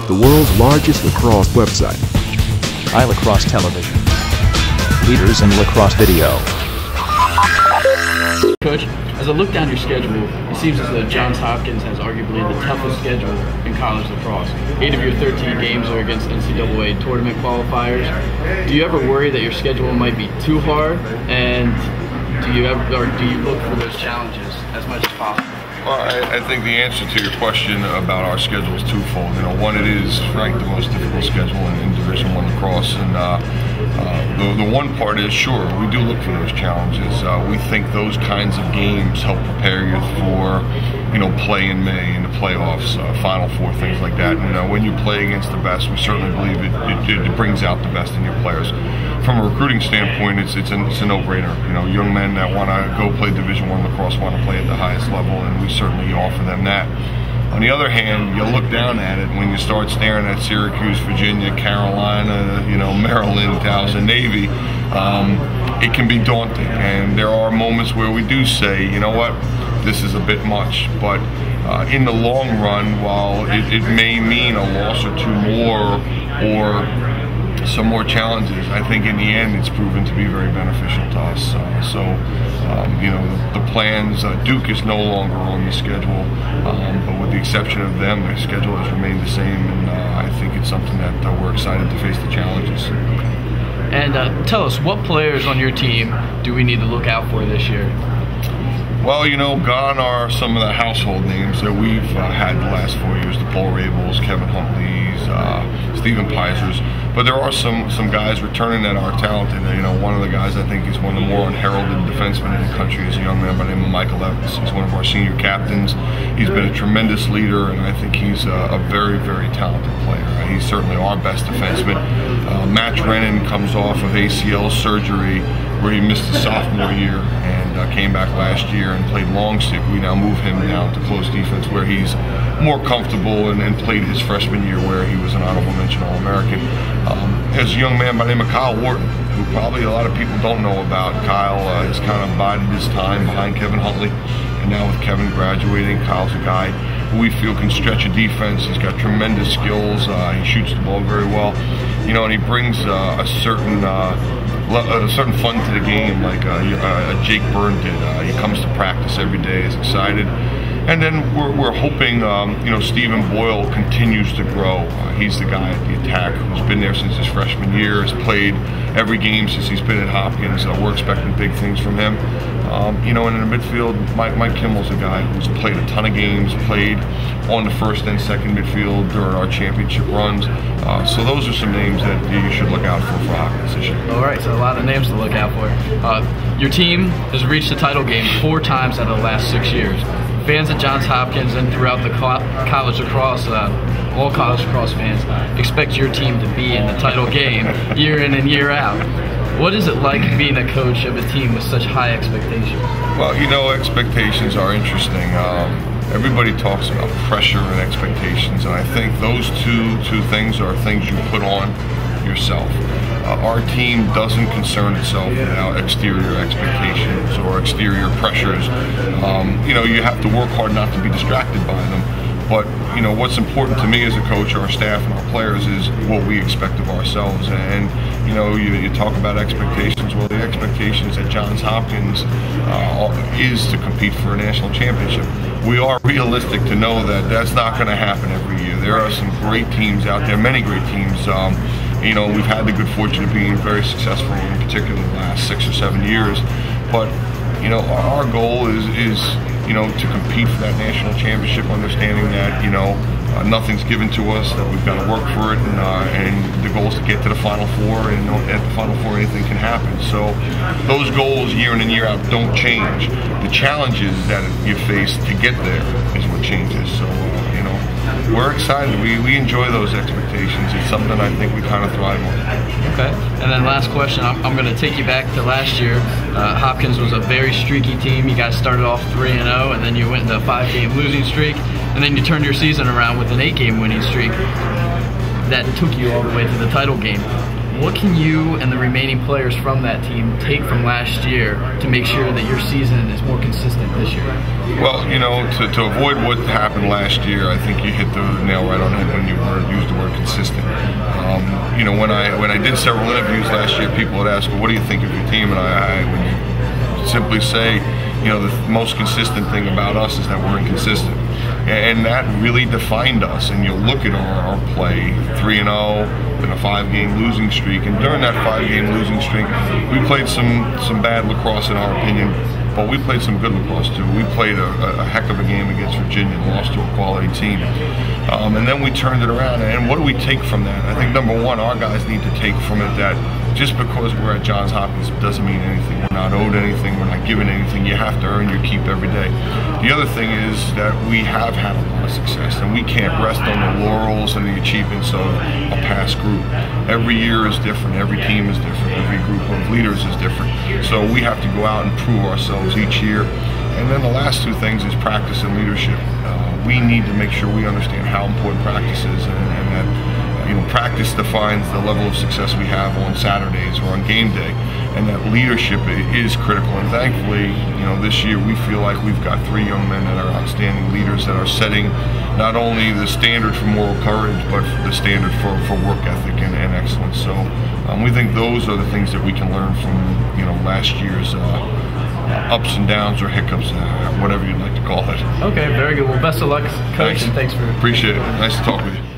the world's largest lacrosse website. iLacrosse Television. Leaders in lacrosse video. Coach, as I look down your schedule, it seems as though Johns Hopkins has arguably the toughest schedule in college lacrosse. 8 of your 13 games are against NCAA tournament qualifiers. Do you ever worry that your schedule might be too hard? And do you look for those challenges as much as possible? Well, I think the answer to your question about our schedule is twofold. You know, one, it is ranked the most difficult schedule in Division I lacrosse, and the one part is, sure, we do look for those challenges. We think those kinds of games help prepare you for, you know, play in May, in the playoffs, Final Four, things like that. And when you play against the best, we certainly believe it brings out the best in your players. From a recruiting standpoint, it's a no-brainer. You know, young men that want to go play Division I lacrosse want to play at the highest level, and we certainly offer them that. On the other hand, you look down at it when you start staring at Syracuse, Virginia, Carolina, you know, Maryland, Towson, Navy. It can be daunting, and there are moments where we do say, you know what, this is a bit much. But in the long run, while it may mean a loss or two more or some more challenges, I think in the end it's proven to be very beneficial to us. You know, the plans, Duke is no longer on the schedule, but with the exception of them, their schedule has remained the same, and I think it's something that we're excited to face the challenges. And tell us, what players on your team do we need to look out for this year? Well, you know, gone are some of the household names that we've had the last 4 years, the Paul Rabels, Kevin Huntleys, Stephen Peisers. But there are some guys returning that are talented. You know, one of the guys I think is one of the more unheralded defensemen in the country is a young man by the name of Michael Evans. He's one of our senior captains. He's been a tremendous leader, and I think he's a very, very talented player. He's certainly our best defenseman. Matt Drennan comes off of ACL surgery where he missed his sophomore year and came back last year and played long stick. We now move him down to close defense where he's more comfortable and played his freshman year where he was an honorable mention All-American. There's a young man by the name of Kyle Wharton, who probably a lot of people don't know about. Kyle has kind of bided his time behind Kevin Huntley, and now with Kevin graduating, Kyle's a guy who we feel can stretch a defense. He's got tremendous skills. He shoots the ball very well, you know, and he brings a certain fun to the game, like Jake Byrne did. He comes to practice every day, is excited. And then we're hoping, you know, Stephen Boyle continues to grow. He's the guy at the attack who's been there since his freshman year, has played every game since he's been at Hopkins. We're expecting big things from him. You know, and in the midfield, Mike Kimmel's a guy who's played a ton of games, played on the first and second midfield during our championship runs. So those are some names that you should look out for Hopkins this year. All right, so a lot of names to look out for. Your team has reached the title game 4 times out of the last 6 years. Fans at Johns Hopkins and throughout the college lacrosse, all college lacrosse fans, expect your team to be in the title game year in and year out. What is it like being a coach of a team with such high expectations? Well, you know, expectations are interesting. Everybody talks about pressure and expectations, and I think those two things are things you put on yourself. Our team doesn't concern itself with exterior expectations or exterior pressures. You know, you have to work hard not to be distracted by them. But, you know, what's important to me as a coach, our staff and our players, is what we expect of ourselves. And, you know, you talk about expectations. Well, the expectations at Johns Hopkins is to compete for a national championship. We are realistic to know that that's not going to happen every year. There are some great teams out there, many great teams. You know, we've had the good fortune of being very successful, in particular the last 6 or 7 years. But, you know, our goal is you know, to compete for that national championship, understanding that, you know, nothing's given to us, that we've got to work for it, and the goal is to get to the Final Four, and at the Final Four anything can happen. So those goals year in and year out don't change. The challenges that you face to get there is what changes. So, you know, we're excited. We enjoy those expectations. It's something I think we kind of thrive on. Okay. And then last question, I'm going to take you back to last year. Hopkins was a very streaky team. You guys started off 3-0, and then you went into a 5-game losing streak, and then you turned your season around with an 8-game winning streak that took you all the way to the title game. What can you and the remaining players from that team take from last year to make sure that your season is more consistent this year? Well, you know, to avoid what happened last year, I think you hit the nail right on the head when you were use the word consistent. You know, when I did several interviews last year, people would ask, well, what do you think of your team? And I would simply say, you know, the most consistent thing about us is that we're inconsistent. And that really defined us. And you'll look at our play, 3-0, in a 5-game losing streak. And during that 5-game losing streak, we played some bad lacrosse in our opinion, but we played some good lacrosse too. We played a heck of a game against Virginia and lost to a quality team. And then we turned it around. And what do we take from that? I think number one, our guys need to take from it that just because we're at Johns Hopkins doesn't mean anything. We're not owed anything. We're not given anything. You have to earn your keep every day. The other thing is that we have had a lot of success, and we can't rest on the laurels and the achievements of a past group. Every year is different. Every team is different. Every group of leaders is different. So we have to go out and prove ourselves each year. And then the last two things is practice and leadership. We need to make sure we understand how important practice is, and that, you know, practice defines the level of success we have on Saturdays or on game day, and that leadership is critical. And thankfully, you know, this year we feel like we've got 3 young men that are outstanding leaders that are setting not only the standard for moral courage, but the standard for work ethic and excellence. So we think those are the things that we can learn from, you know, last year's ups and downs or hiccups, whatever you'd like to call it. Okay, very good. Well, best of luck, Coach, and thanks for... Appreciate it. Nice to talk with you.